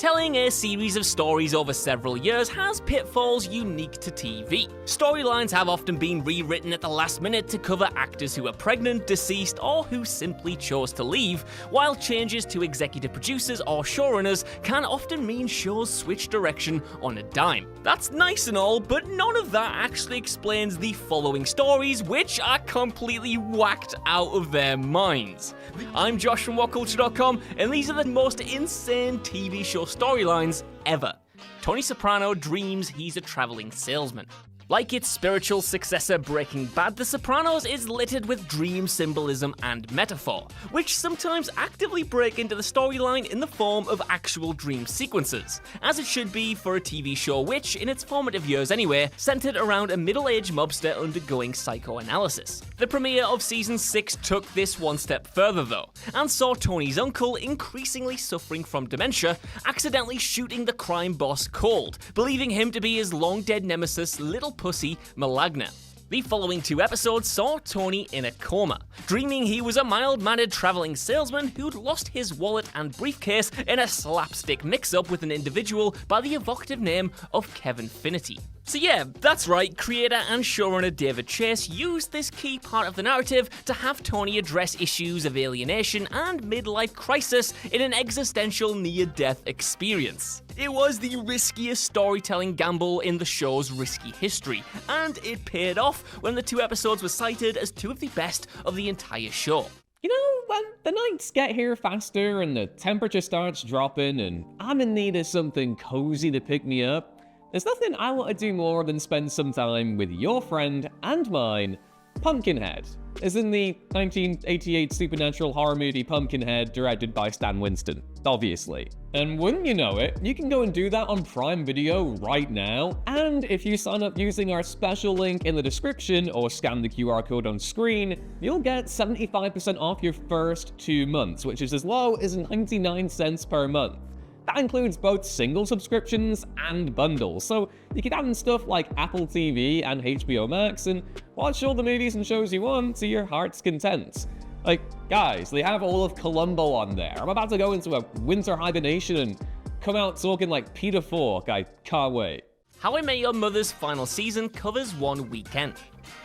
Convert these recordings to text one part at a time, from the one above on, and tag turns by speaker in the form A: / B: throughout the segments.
A: Telling a series of stories over several years has pitfalls unique to TV. Storylines have often been rewritten at the last minute to cover actors who are pregnant, deceased, or who simply chose to leave, while changes to executive producers or showrunners can often mean shows switch direction on a dime. That's nice and all, but none of that actually explains the following stories, which are completely whacked out of their minds. I'm Josh from Whatculture.com, and these are the most insane TV show storylines ever. Tony Soprano dreams he's a traveling salesman. Like its spiritual successor Breaking Bad, The Sopranos is littered with dream symbolism and metaphor, which sometimes actively break into the storyline in the form of actual dream sequences, as it should be for a TV show which, in its formative years anyway, centered around a middle-aged mobster undergoing psychoanalysis. The premiere of Season 6 took this one step further though, and saw Tony's uncle, increasingly suffering from dementia, accidentally shooting the crime boss cold, believing him to be his long-dead nemesis, Little Pussy Malagna. The following 2 episodes saw Tony in a coma, dreaming he was a mild-mannered traveling salesman who'd lost his wallet and briefcase in a slapstick mix-up with an individual by the evocative name of Kevin Finity. So yeah, that's right, creator and showrunner David Chase used this key part of the narrative to have Tony address issues of alienation and midlife crisis in an existential near-death experience. It was the riskiest storytelling gamble in the show's risky history, and it paid off when the 2 episodes were cited as 2 of the best of the entire show.
B: You know, when the nights get here faster and the temperature starts dropping and I'm in need of something cozy to pick me up, there's nothing I want to do more than spend some time with your friend and mine, Pumpkinhead, as in the 1988 supernatural horror movie Pumpkinhead directed by Stan Winston, obviously. And wouldn't you know it, you can go and do that on Prime Video right now, and if you sign up using our special link in the description or scan the QR code on screen, you'll get 75% off your first 2 months, which is as low as 99 cents per month. That includes both single subscriptions and bundles, so you can add in stuff like Apple TV and HBO Max and watch all the movies and shows you want to your heart's content. Like, guys, they have all of Columbo on there. I'm about to go into a winter hibernation and come out talking like Peter Falk. I can't wait.
A: How I Met Your Mother's final season covers one weekend.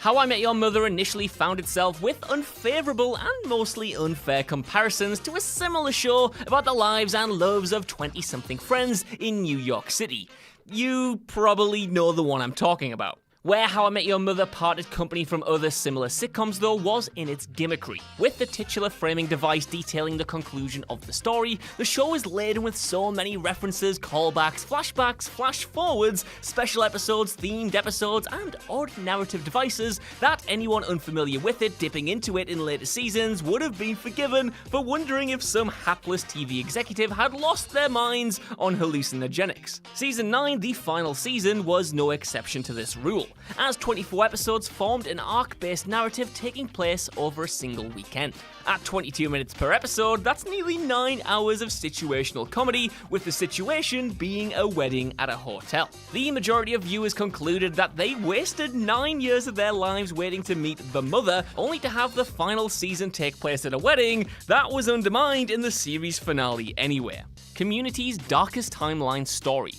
A: How I Met Your Mother initially found itself with unfavourable and mostly unfair comparisons to a similar show about the lives and loves of 20-something friends in New York City. You probably know the one I'm talking about. Where How I Met Your Mother parted company from other similar sitcoms though was in its gimmickry. With the titular framing device detailing the conclusion of the story, the show is laden with so many references, callbacks, flashbacks, flash forwards, special episodes, themed episodes, and odd narrative devices that anyone unfamiliar with it dipping into it in later seasons would have been forgiven for wondering if some hapless TV executive had lost their minds on hallucinogenics. Season 9, the final season, was no exception to this rule, as 24 episodes formed an arc-based narrative taking place over a single weekend. At 22 minutes per episode, that's nearly 9 hours of situational comedy, with the situation being a wedding at a hotel. The majority of viewers concluded that they wasted 9 years of their lives waiting to meet the mother, only to have the final season take place at a wedding that was undermined in the series finale anyway. Community's darkest timeline story.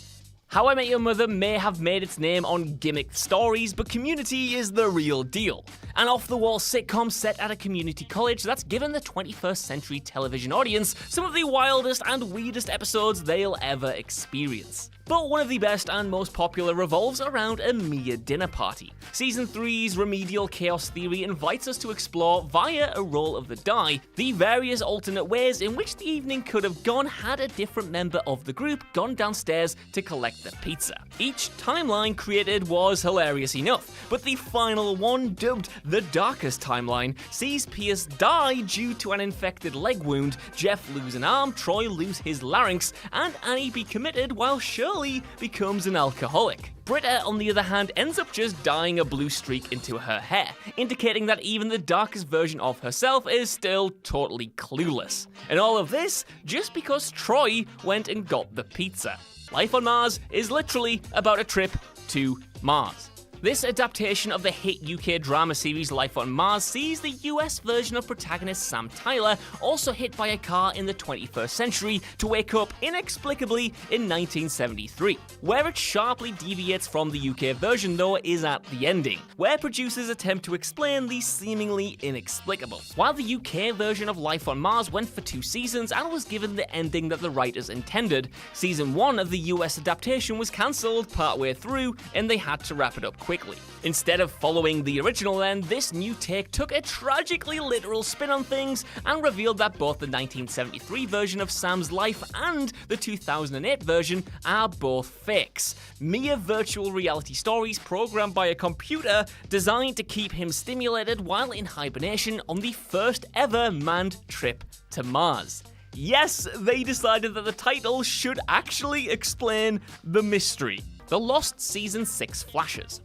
A: How I Met Your Mother may have made its name on gimmicked stories, but Community is the real deal. An off-the-wall sitcom set at a community college that's given the 21st century television audience some of the wildest and weirdest episodes they'll ever experience. But one of the best and most popular revolves around a mere dinner party. Season 3's remedial chaos theory invites us to explore, via a roll of the die, the various alternate ways in which the evening could have gone had a different member of the group gone downstairs to collect the pizza. Each timeline created was hilarious enough, but the final one, dubbed the darkest timeline, sees Pierce die due to an infected leg wound, Jeff lose an arm, Troy lose his larynx, and Annie be committed while Shirley becomes an alcoholic. Britta, on the other hand, ends up just dyeing a blue streak into her hair, indicating that even the darkest version of herself is still totally clueless. And all of this just because Troy went and got the pizza. Life on Mars is literally about a trip to Mars. This adaptation of the hit UK drama series Life on Mars sees the US version of protagonist Sam Tyler also hit by a car in the 21st century to wake up inexplicably in 1973. Where it sharply deviates from the UK version though is at the ending, where producers attempt to explain the seemingly inexplicable. While the UK version of Life on Mars went for 2 seasons and was given the ending that the writers intended, season 1 of the US adaptation was cancelled partway through and they had to wrap it up quickly. Instead of following the original then, this new take took a tragically literal spin on things and revealed that both the 1973 version of Sam's life and the 2008 version are both fakes. Mere virtual reality stories programmed by a computer designed to keep him stimulated while in hibernation on the first ever manned trip to Mars. Yes, they decided that the title should actually explain the mystery. The Lost Season 6 flashes.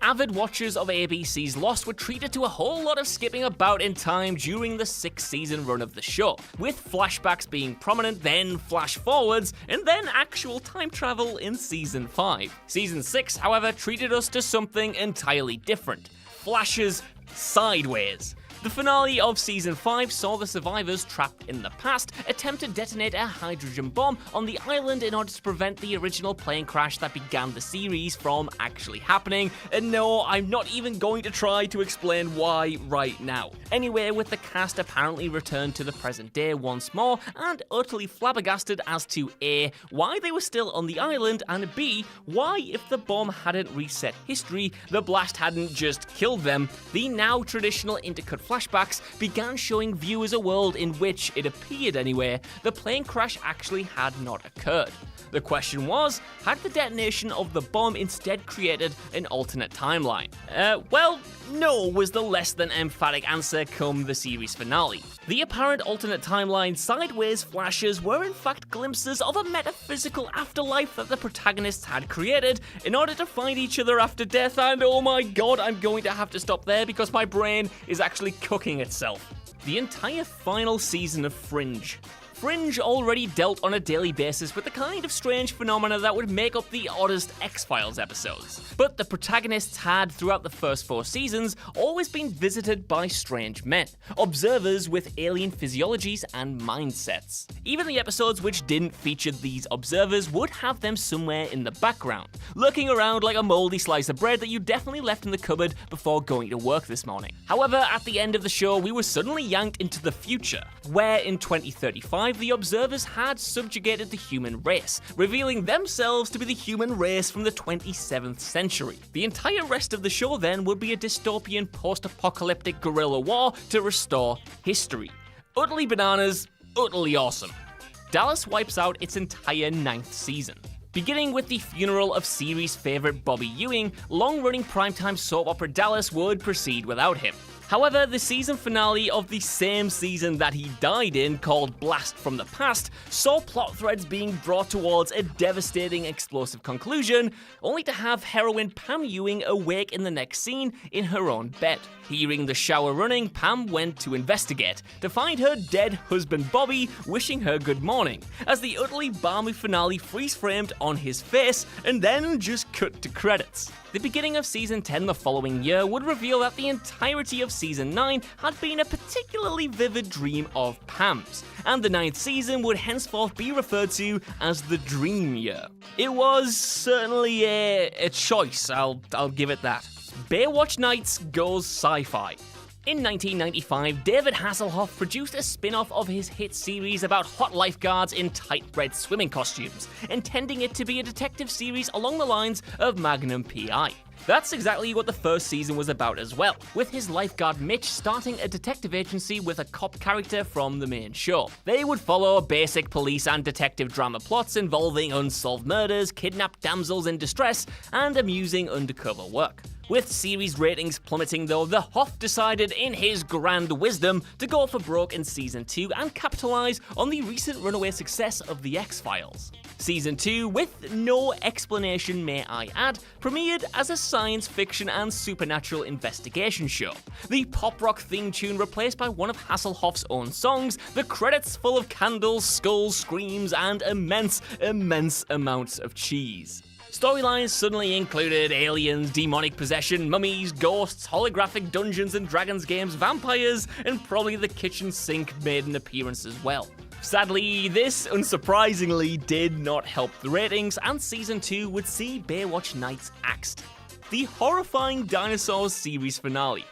A: Avid watchers of ABC's Lost were treated to a whole lot of skipping about in time during the 6-season run of the show, with flashbacks being prominent, then flash forwards, and then actual time travel in Season 5. Season 6, however, treated us to something entirely different. Flashes sideways. The finale of Season 5 saw the survivors trapped in the past attempt to detonate a hydrogen bomb on the island in order to prevent the original plane crash that began the series from actually happening, and no, I'm not even going to try to explain why right now. Anyway, with the cast apparently returned to the present day once more, and utterly flabbergasted as to A, why they were still on the island, and B, why if the bomb hadn't reset history, the blast hadn't just killed them, the now traditional intercut flashbacks began showing viewers a world in which, it appeared anyway, the plane crash actually had not occurred. The question was, had the detonation of the bomb instead created an alternate timeline? Well, no was the less than emphatic answer come the series finale. The apparent alternate timeline sideways flashes were in fact glimpses of a metaphysical afterlife that the protagonists had created in order to find each other after death, and oh my god, I'm going to have to stop there because my brain is actually cooking itself. The entire final season of Fringe. Fringe already dealt on a daily basis with the kind of strange phenomena that would make up the oddest X-Files episodes. But the protagonists had, throughout the first 4 seasons, always been visited by strange men, observers with alien physiologies and mindsets. Even the episodes which didn't feature these observers would have them somewhere in the background, lurking around like a mouldy slice of bread that you definitely left in the cupboard before going to work this morning. However, at the end of the show, we were suddenly yanked into the future, where in 2035, the observers had subjugated the human race, revealing themselves to be the human race from the 27th century. The entire rest of the show then would be a dystopian post-apocalyptic guerrilla war to restore history. Utterly bananas, utterly awesome. Dallas wipes out its entire 9th season. Beginning with the funeral of series favourite Bobby Ewing, long-running primetime soap opera Dallas would proceed without him. However, the season finale of the same season that he died in, called Blast from the Past, saw plot threads being brought towards a devastating explosive conclusion, only to have heroine Pam Ewing awake in the next scene in her own bed. Hearing the shower running, Pam went to investigate, to find her dead husband Bobby wishing her good morning, as the utterly balmy finale freeze-framed on his face, and then just cut to credits. The beginning of Season 10 the following year would reveal that the entirety of Season 9 had been a particularly vivid dream of Pam's, and the 9th season would henceforth be referred to as the Dream Year. It was certainly a choice, I'll give it that. Baywatch Nights goes sci-fi. In 1995, David Hasselhoff produced a spin-off of his hit series about hot lifeguards in tight red swimming costumes, intending it to be a detective series along the lines of Magnum P.I. That's exactly what the first season was about as well, with his lifeguard Mitch starting a detective agency with a cop character from the main show. They would follow basic police and detective drama plots involving unsolved murders, kidnapped damsels in distress, and amusing undercover work. With series ratings plummeting though, the Hoff decided in his grand wisdom to go for broke in Season 2 and capitalise on the recent runaway success of The X-Files. Season 2, with no explanation may I add, premiered as a science fiction and supernatural investigation show. The pop rock theme tune replaced by one of Hasselhoff's own songs, the credits full of candles, skulls, screams, and immense amounts of cheese. Storylines suddenly included aliens, demonic possession, mummies, ghosts, holographic Dungeons and Dragons games, vampires, and probably the kitchen sink made an appearance as well. Sadly, this, unsurprisingly, did not help the ratings, and Season 2 would see Baywatch Nights axed. The horrifying Dinosaurs series finale.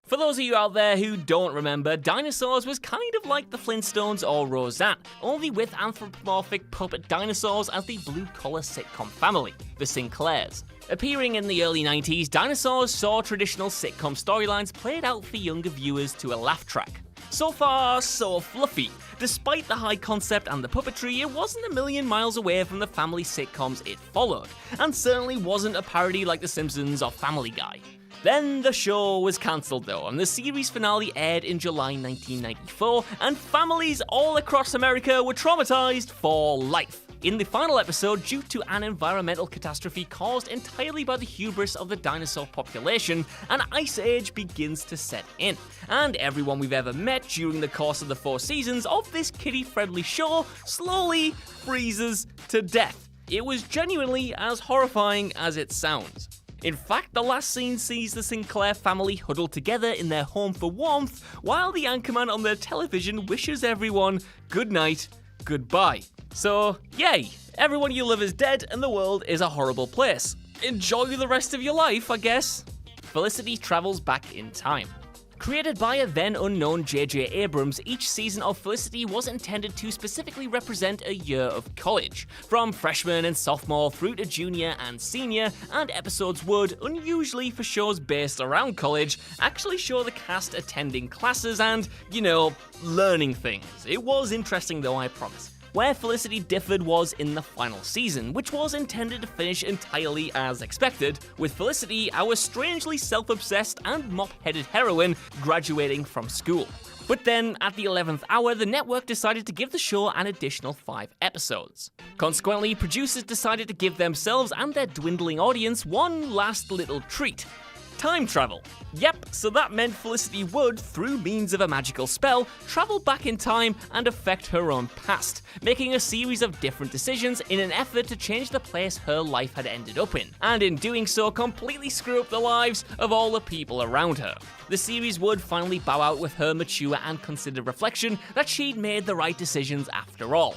A: For those of you out there who don't remember, Dinosaurs was kind of like the Flintstones or Roseanne, only with anthropomorphic puppet dinosaurs as the blue-collar sitcom family, the Sinclairs. Appearing in the early 90s, Dinosaurs saw traditional sitcom storylines played out for younger viewers to a laugh track. So far, so fluffy. Despite the high concept and the puppetry, it wasn't a million miles away from the family sitcoms it followed, and certainly wasn't a parody like The Simpsons or Family Guy. Then the show was cancelled though, and the series finale aired in July 1994, and families all across America were traumatized for life. In the final episode, due to an environmental catastrophe caused entirely by the hubris of the dinosaur population, an ice age begins to set in, and everyone we've ever met during the course of the 4 seasons of this kiddie-friendly show slowly freezes to death. It was genuinely as horrifying as it sounds. In fact, the last scene sees the Sinclair family huddled together in their home for warmth, while the anchorman on their television wishes everyone good night, goodbye. So, yay, everyone you love is dead and the world is a horrible place. Enjoy the rest of your life, I guess. Felicity travels back in time. Created by a then unknown J.J. Abrams, each season of Felicity was intended to specifically represent a year of college, from freshman and sophomore through to junior and senior, and episodes would, unusually for shows based around college, actually show the cast attending classes and, learning things. It was interesting though, I promise. Where Felicity differed was in the final season, which was intended to finish entirely as expected, with Felicity, our strangely self-obsessed and mop-headed heroine, graduating from school. But then, at the 11th hour, the network decided to give the show an additional 5 episodes. Consequently, producers decided to give themselves and their dwindling audience one last little treat. Time travel. Yep, so that meant Felicity would, through means of a magical spell, travel back in time and affect her own past, making a series of different decisions in an effort to change the place her life had ended up in, and in doing so completely screw up the lives of all the people around her. The series would finally bow out with her mature and considered reflection that she'd made the right decisions after all,